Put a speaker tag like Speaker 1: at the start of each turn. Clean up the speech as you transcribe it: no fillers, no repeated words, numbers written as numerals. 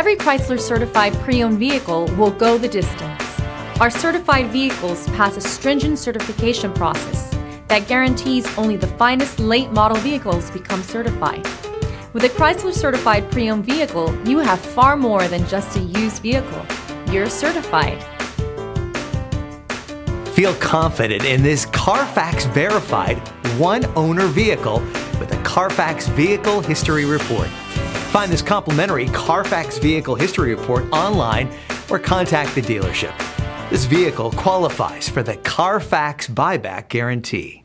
Speaker 1: Every Chrysler certified pre-owned vehicle will go the distance. Our certified vehicles pass a stringent certification process that guarantees only the finest late model vehicles become certified. With a Chrysler certified pre-owned vehicle, you have far more than just a used vehicle. You're certified.
Speaker 2: Feel confident in this Carfax verified one-owner vehicle with a Carfax Vehicle History Report. Find this complimentary Carfax Vehicle History Report online or contact the dealership. This vehicle qualifies for the Carfax Buyback Guarantee.